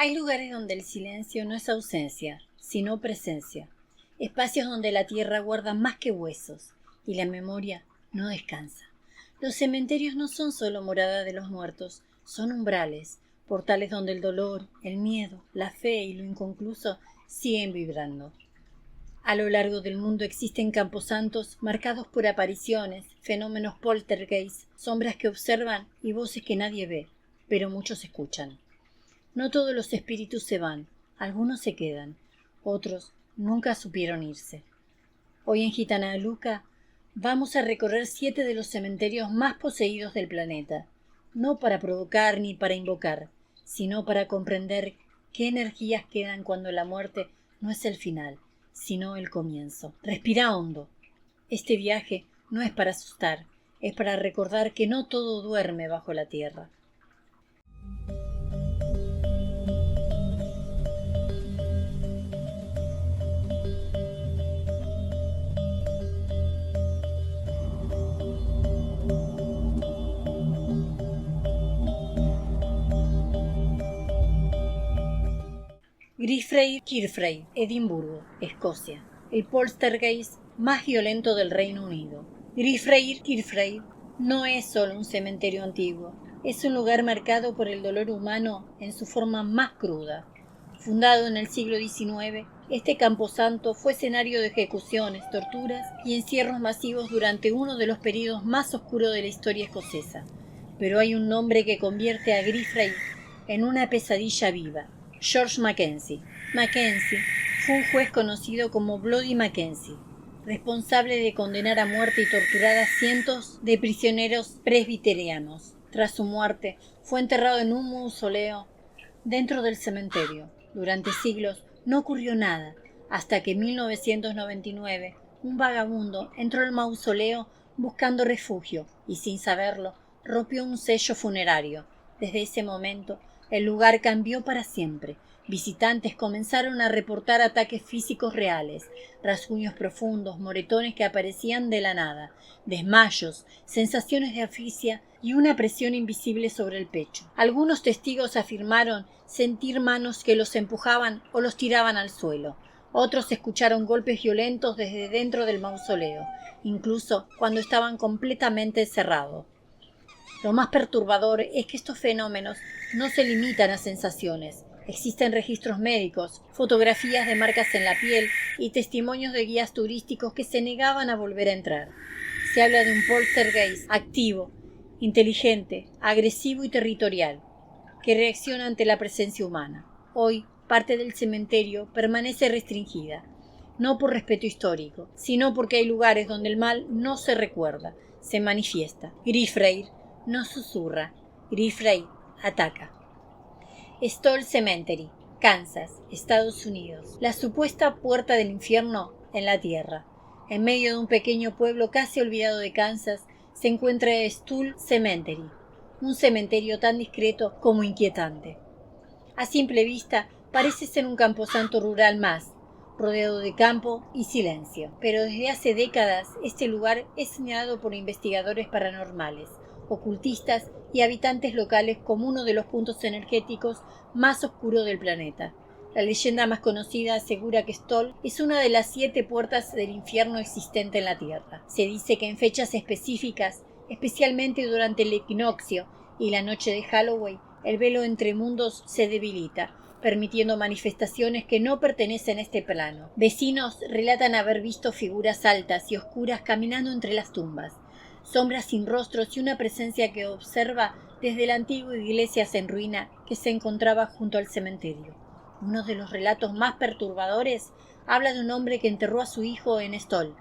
Hay lugares donde el silencio no es ausencia, sino presencia. Espacios donde la tierra guarda más que huesos y la memoria no descansa. Los cementerios no son solo morada de los muertos, son umbrales, portales donde el dolor, el miedo, la fe y lo inconcluso siguen vibrando. A lo largo del mundo existen camposantos marcados por apariciones, fenómenos poltergeist, sombras que observan y voces que nadie ve, pero muchos escuchan. No todos los espíritus se van, algunos se quedan, otros nunca supieron irse. Hoy en Gitana Luca vamos a recorrer 7 de los cementerios más poseídos del planeta, no para provocar ni para invocar, sino para comprender qué energías quedan cuando la muerte no es el final, sino el comienzo. Respira hondo. Este viaje no es para asustar, es para recordar que no todo duerme bajo la tierra. Greyfriars Kirkfriars, Edimburgo, Escocia. El poltergeist más violento del Reino Unido. Greyfriars Kirkfriars no es solo un cementerio antiguo, es un lugar marcado por el dolor humano en su forma más cruda. Fundado en el siglo XIX, este camposanto fue escenario de ejecuciones, torturas y encierros masivos durante uno de los períodos más oscuros de la historia escocesa. Pero hay un nombre que convierte a Greyfriars en una pesadilla viva. George Mackenzie. Mackenzie fue un juez conocido como Bloody Mackenzie, responsable de condenar a muerte y torturar a cientos de prisioneros presbiterianos. Tras su muerte, fue enterrado en un mausoleo dentro del cementerio. Durante siglos no ocurrió nada, hasta que en 1999 un vagabundo entró al mausoleo buscando refugio y, sin saberlo, rompió un sello funerario. Desde ese momento, el lugar cambió para siempre. Visitantes comenzaron a reportar ataques físicos reales, rasguños profundos, moretones que aparecían de la nada, desmayos, sensaciones de asfixia y una presión invisible sobre el pecho. Algunos testigos afirmaron sentir manos que los empujaban o los tiraban al suelo. Otros escucharon golpes violentos desde dentro del mausoleo, incluso cuando estaban completamente cerrados. Lo más perturbador es que estos fenómenos no se limitan a sensaciones. Existen registros médicos, fotografías de marcas en la piel y testimonios de guías turísticos que se negaban a volver a entrar. Se habla de un poltergeist activo, inteligente, agresivo y territorial, que reacciona ante la presencia humana. Hoy, parte del cementerio permanece restringida, no por respeto histórico, sino porque hay lugares donde el mal no se recuerda, se manifiesta. Greyfriars no susurra, Greyfriars ataca. Stoll Cemetery, Kansas, Estados Unidos. La supuesta puerta del infierno en la tierra. En medio de un pequeño pueblo casi olvidado de Kansas se encuentra Stoll Cemetery, un cementerio tan discreto como inquietante. A simple vista parece ser un camposanto rural más, rodeado de campo y silencio. Pero desde hace décadas este lugar es señalado por investigadores paranormales, ocultistas y habitantes locales como uno de los puntos energéticos más oscuros del planeta. La leyenda más conocida asegura que Stoll es una de las 7 puertas del infierno existente en la Tierra. Se dice que en fechas específicas, especialmente durante el equinoccio y la noche de Halloween, el velo entre mundos se debilita, permitiendo manifestaciones que no pertenecen a este plano. Vecinos relatan haber visto figuras altas y oscuras caminando entre las tumbas, sombras sin rostros y una presencia que observa desde la antigua iglesia en ruina que se encontraba junto al cementerio. Uno de los relatos más perturbadores habla de un hombre que enterró a su hijo en Stoll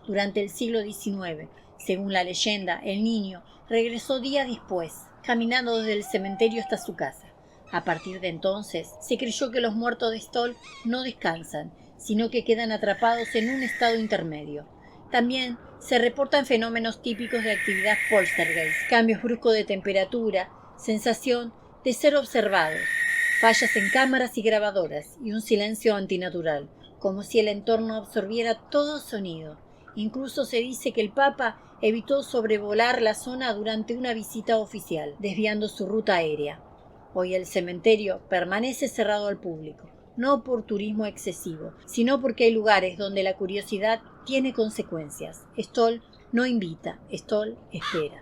durante el siglo XIX. Según la leyenda, el niño regresó días después, caminando desde el cementerio hasta su casa. A partir de entonces, se creyó que los muertos de Stoll no descansan, sino que quedan atrapados en un estado intermedio. También se reportan fenómenos típicos de actividad poltergeist, cambios bruscos de temperatura, sensación de ser observados, fallas en cámaras y grabadoras y un silencio antinatural, como si el entorno absorbiera todo sonido. Incluso se dice que el Papa evitó sobrevolar la zona durante una visita oficial, desviando su ruta aérea. Hoy el cementerio permanece cerrado al público, no por turismo excesivo, sino porque hay lugares donde la curiosidad tiene consecuencias. Stoll no invita, Stoll espera.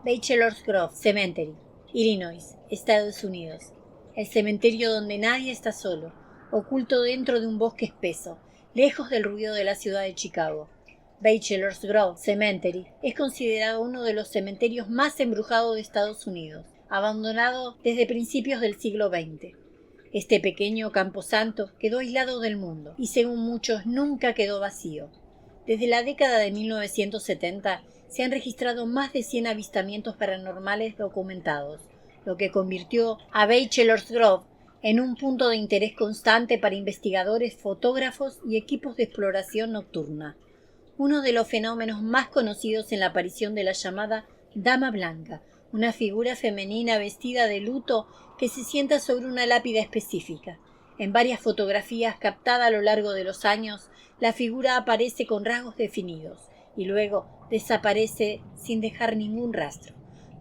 Bachelor's Grove Cemetery, Illinois, Estados Unidos. El cementerio donde nadie está solo, oculto dentro de un bosque espeso, lejos del ruido de la ciudad de Chicago. Bachelor's Grove Cemetery es considerado uno de los cementerios más embrujados de Estados Unidos, abandonado desde principios del siglo XX. Este pequeño camposanto quedó aislado del mundo y, según muchos, nunca quedó vacío. Desde la década de 1970 se han registrado más de 100 avistamientos paranormales documentados, lo que convirtió a Bachelor's Grove en un punto de interés constante para investigadores, fotógrafos y equipos de exploración nocturna. Uno de los fenómenos más conocidos es la aparición de la llamada Dama Blanca, una figura femenina vestida de luto que se sienta sobre una lápida específica. En varias fotografías captadas a lo largo de los años, la figura aparece con rasgos definidos y luego desaparece sin dejar ningún rastro.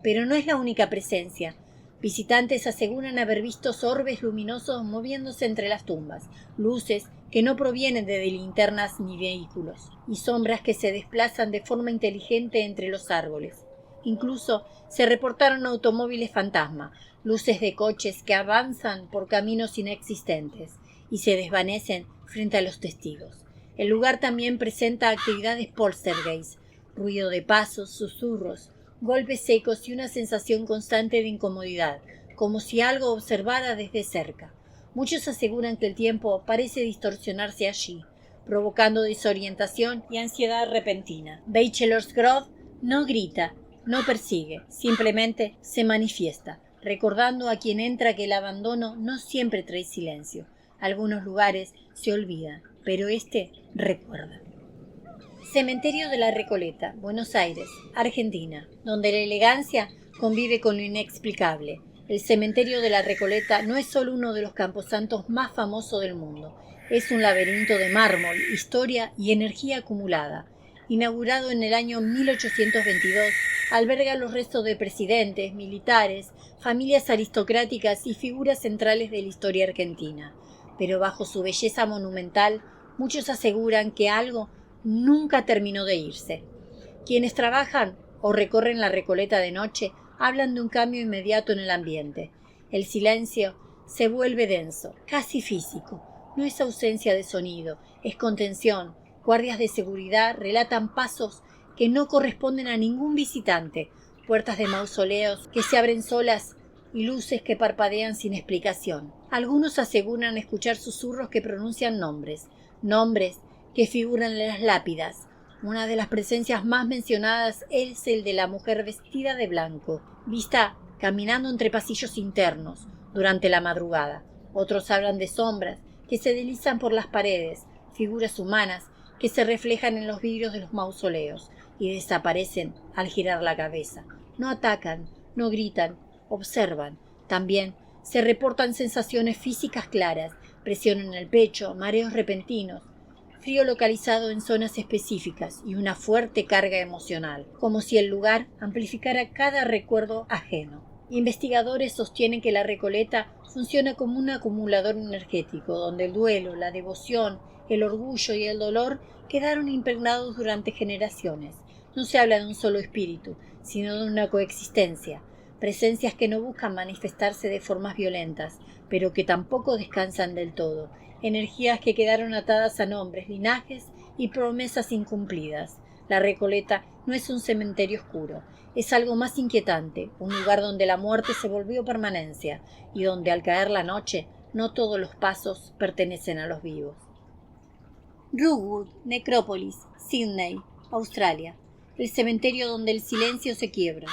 Pero no es la única presencia. Visitantes aseguran haber visto orbes luminosos moviéndose entre las tumbas, luces que no provienen de linternas ni vehículos, y sombras que se desplazan de forma inteligente entre los árboles. Incluso se reportaron automóviles fantasma, luces de coches que avanzan por caminos inexistentes y se desvanecen frente a los testigos. El lugar también presenta actividades poltergeist, ruido de pasos, susurros, golpes secos y una sensación constante de incomodidad, como si algo observara desde cerca. Muchos aseguran que el tiempo parece distorsionarse allí, provocando desorientación y ansiedad repentina. Bachelor's Grove no grita, no persigue, simplemente se manifiesta, recordando a quien entra que el abandono no siempre trae silencio. Algunos lugares se olvidan, pero este recuerda. Cementerio de la Recoleta, Buenos Aires, Argentina, donde la elegancia convive con lo inexplicable. El cementerio de la Recoleta no es solo uno de los camposantos más famosos del mundo, es un laberinto de mármol, historia y energía acumulada. Inaugurado en el año 1822, alberga los restos de presidentes, militares, familias aristocráticas y figuras centrales de la historia argentina. Pero bajo su belleza monumental, muchos aseguran que algo nunca terminó de irse. Quienes trabajan o recorren la Recoleta de noche hablan de un cambio inmediato en el ambiente. El silencio se vuelve denso, casi físico. No es ausencia de sonido, es contención. Guardias de seguridad relatan pasos que no corresponden a ningún visitante, puertas de mausoleos que se abren solas y luces que parpadean sin explicación. Algunos aseguran escuchar susurros que pronuncian nombres que figuran en las lápidas. Una de las presencias más mencionadas es el de la mujer vestida de blanco, vista caminando entre pasillos internos durante la madrugada. Otros hablan de sombras que se deslizan por las paredes, figuras humanas que se reflejan en los vidrios de los mausoleos y desaparecen al girar la cabeza. No atacan, no gritan, observan. También se reportan sensaciones físicas claras, presión en el pecho, mareos repentinos, frío localizado en zonas específicas y una fuerte carga emocional, como si el lugar amplificara cada recuerdo ajeno. Investigadores sostienen que la Recoleta funciona como un acumulador energético, donde el duelo, la devoción, el orgullo y el dolor quedaron impregnados durante generaciones. No se habla de un solo espíritu, sino de una coexistencia, presencias que no buscan manifestarse de formas violentas, pero que tampoco descansan del todo, energías que quedaron atadas a nombres, linajes y promesas incumplidas. La Recoleta no es un cementerio oscuro, es algo más inquietante, un lugar donde la muerte se volvió permanencia y donde al caer la noche no todos los pasos pertenecen a los vivos. Rookwood Necrópolis, Sydney, Australia, el cementerio donde el silencio se quiebra.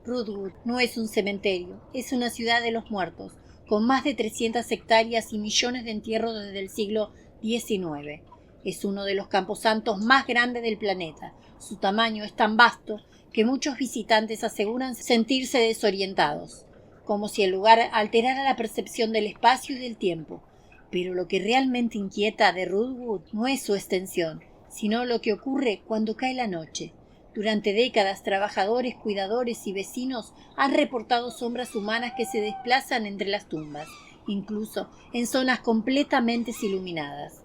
Rookwood no es un cementerio, es una ciudad de los muertos, con más de 300 hectáreas y millones de entierros desde el siglo XIX. Es uno de los camposantos más grandes del planeta. Su tamaño es tan vasto que muchos visitantes aseguran sentirse desorientados, como si el lugar alterara la percepción del espacio y del tiempo. Pero lo que realmente inquieta de Rookwood no es su extensión, sino lo que ocurre cuando cae la noche. Durante décadas, trabajadores, cuidadores y vecinos han reportado sombras humanas que se desplazan entre las tumbas, incluso en zonas completamente iluminadas.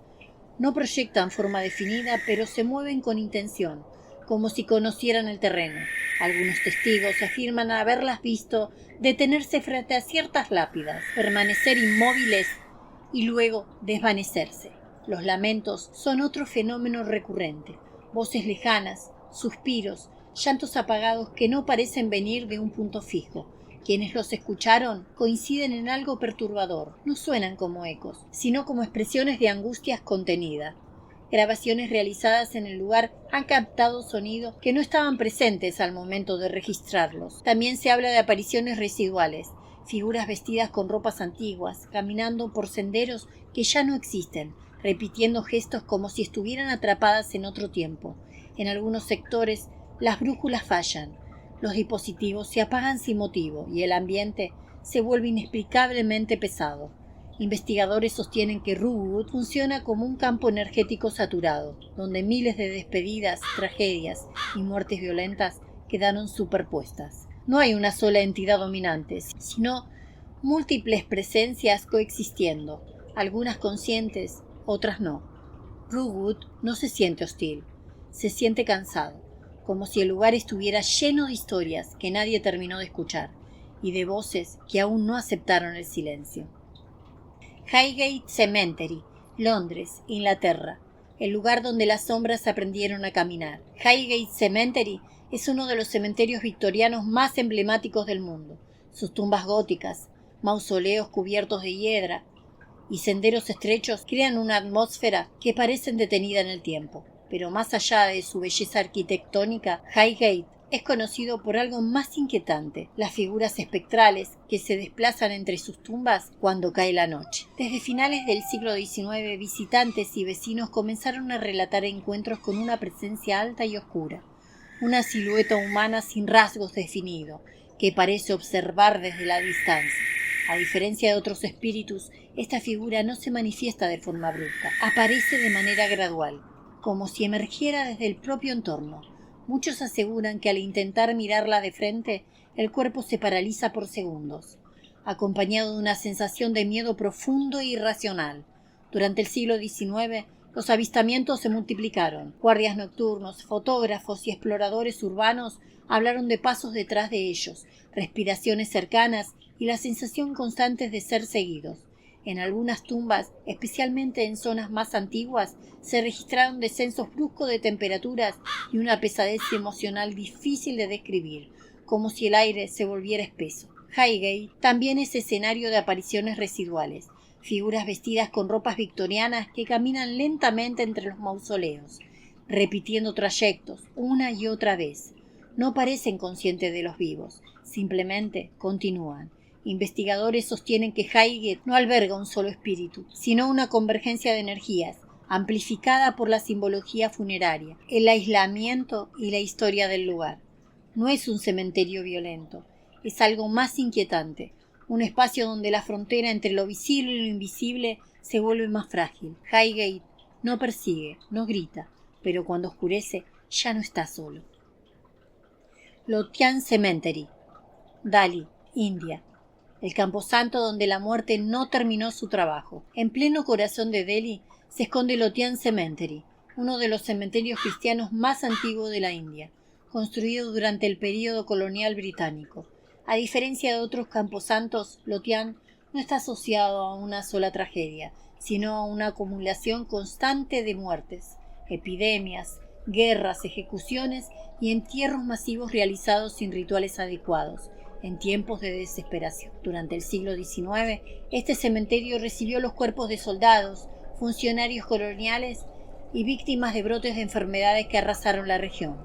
No proyectan forma definida, pero se mueven con intención, como si conocieran el terreno. Algunos testigos afirman haberlas visto detenerse frente a ciertas lápidas, permanecer inmóviles y luego desvanecerse. Los lamentos son otro fenómeno recurrente. Voces lejanas, suspiros, llantos apagados que no parecen venir de un punto fijo. Quienes los escucharon coinciden en algo perturbador. No suenan como ecos, sino como expresiones de angustias contenidas. Grabaciones realizadas en el lugar han captado sonidos que no estaban presentes al momento de registrarlos. También se habla de apariciones residuales, figuras vestidas con ropas antiguas, caminando por senderos que ya no existen, repitiendo gestos como si estuvieran atrapadas en otro tiempo. En algunos sectores, las brújulas fallan, los dispositivos se apagan sin motivo y el ambiente se vuelve inexplicablemente pesado. Investigadores sostienen que Rookwood funciona como un campo energético saturado, donde miles de despedidas, tragedias y muertes violentas quedaron superpuestas. No hay una sola entidad dominante, sino múltiples presencias coexistiendo, algunas conscientes, otras no. Rookwood no se siente hostil, se siente cansado, como si el lugar estuviera lleno de historias que nadie terminó de escuchar y de voces que aún no aceptaron el silencio. Highgate Cemetery, Londres, Inglaterra, el lugar donde las sombras aprendieron a caminar. Highgate Cemetery es uno de los cementerios victorianos más emblemáticos del mundo. Sus tumbas góticas, mausoleos cubiertos de hiedra y senderos estrechos crean una atmósfera que parece detenida en el tiempo. Pero más allá de su belleza arquitectónica, Highgate es conocido por algo más inquietante: las figuras espectrales que se desplazan entre sus tumbas cuando cae la noche. Desde finales del siglo XIX, visitantes y vecinos comenzaron a relatar encuentros con una presencia alta y oscura, una silueta humana sin rasgos definidos, que parece observar desde la distancia. A diferencia de otros espíritus, esta figura no se manifiesta de forma brusca, aparece de manera gradual, como si emergiera desde el propio entorno. Muchos aseguran que al intentar mirarla de frente, el cuerpo se paraliza por segundos, acompañado de una sensación de miedo profundo e irracional. Durante el siglo XIX, los avistamientos se multiplicaron. Guardias nocturnos, fotógrafos y exploradores urbanos hablaron de pasos detrás de ellos, respiraciones cercanas y la sensación constante de ser seguidos. En algunas tumbas, especialmente en zonas más antiguas, se registraron descensos bruscos de temperaturas y una pesadez emocional difícil de describir, como si el aire se volviera espeso. Highgate también es escenario de apariciones residuales, figuras vestidas con ropas victorianas que caminan lentamente entre los mausoleos, repitiendo trayectos una y otra vez. No parecen conscientes de los vivos, simplemente continúan. Investigadores sostienen que Highgate no alberga un solo espíritu, sino una convergencia de energías, amplificada por la simbología funeraria, el aislamiento y la historia del lugar. No es un cementerio violento, es algo más inquietante, un espacio donde la frontera entre lo visible y lo invisible se vuelve más frágil. Highgate no persigue, no grita, pero cuando oscurece ya no está solo. Lothian Cemetery, Delhi, India. El camposanto donde la muerte no terminó su trabajo. En pleno corazón de Delhi se esconde Lothian Cemetery, uno de los cementerios cristianos más antiguos de la India, construido durante el período colonial británico. A diferencia de otros camposantos, Lothian no está asociado a una sola tragedia, sino a una acumulación constante de muertes, epidemias, guerras, ejecuciones y entierros masivos realizados sin rituales adecuados, en tiempos de desesperación. Durante el siglo XIX, este cementerio recibió los cuerpos de soldados, funcionarios coloniales y víctimas de brotes de enfermedades que arrasaron la región.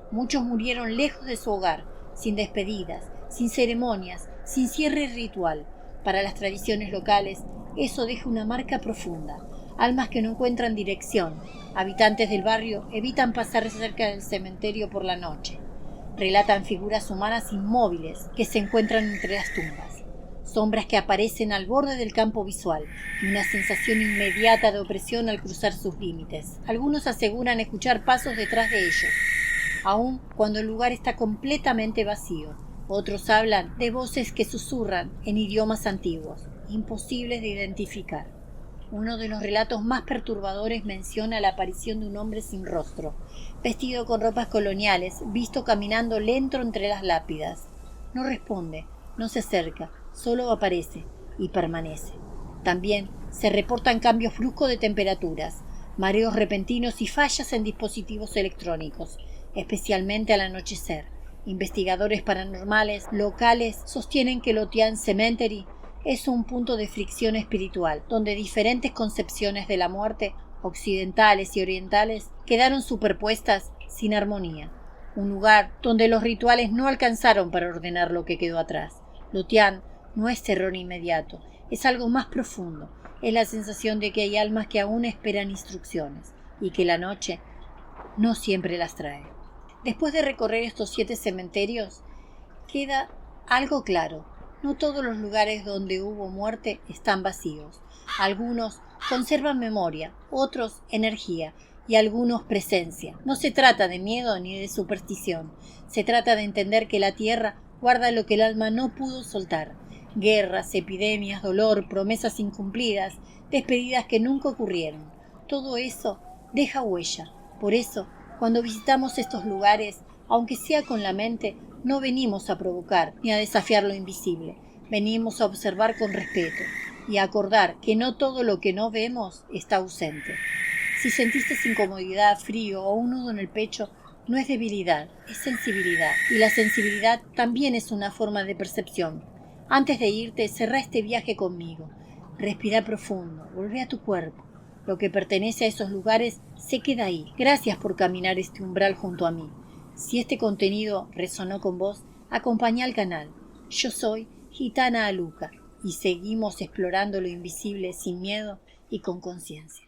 Muchos murieron lejos de su hogar, sin despedidas, sin ceremonias, sin cierre ritual. Para las tradiciones locales, eso deja una marca profunda. Almas que no encuentran dirección. Habitantes del barrio evitan pasar cerca del cementerio por la noche. Relatan figuras humanas inmóviles que se encuentran entre las tumbas. Sombras que aparecen al borde del campo visual y una sensación inmediata de opresión al cruzar sus límites. Algunos aseguran escuchar pasos detrás de ellos, aun cuando el lugar está completamente vacío. Otros hablan de voces que susurran en idiomas antiguos, imposibles de identificar. Uno de los relatos más perturbadores menciona la aparición de un hombre sin rostro, vestido con ropas coloniales, visto caminando lento entre las lápidas. No responde, no se acerca, solo aparece y permanece. También se reportan cambios bruscos de temperaturas, mareos repentinos y fallas en dispositivos electrónicos, especialmente al anochecer. Investigadores paranormales locales sostienen que el Otian Cemetery es un punto de fricción espiritual, donde diferentes concepciones de la muerte, occidentales y orientales, quedaron superpuestas sin armonía. Un lugar donde los rituales no alcanzaron para ordenar lo que quedó atrás. L'Otian no es terror inmediato, es algo más profundo. Es la sensación de que hay almas que aún esperan instrucciones y que la noche no siempre las trae. Después de recorrer estos 7 cementerios, queda algo claro. No todos los lugares donde hubo muerte están vacíos. Algunos conservan memoria, otros energía y algunos presencia. No se trata de miedo ni de superstición. Se trata de entender que la tierra guarda lo que el alma no pudo soltar. Guerras, epidemias, dolor, promesas incumplidas, despedidas que nunca ocurrieron. Todo eso deja huella. Por eso, cuando visitamos estos lugares, aunque sea con la mente, no venimos a provocar ni a desafiar lo invisible. Venimos a observar con respeto y a acordar que no todo lo que no vemos está ausente. Si sentiste incomodidad, frío o un nudo en el pecho, no es debilidad, es sensibilidad. Y la sensibilidad también es una forma de percepción. Antes de irte, cerrá este viaje conmigo. Respira profundo, volvé a tu cuerpo. Lo que pertenece a esos lugares se queda ahí. Gracias por caminar este umbral junto a mí. Si este contenido resonó con vos, acompañá al canal. Yo soy Gitana Aluka y seguimos explorando lo invisible sin miedo y con conciencia.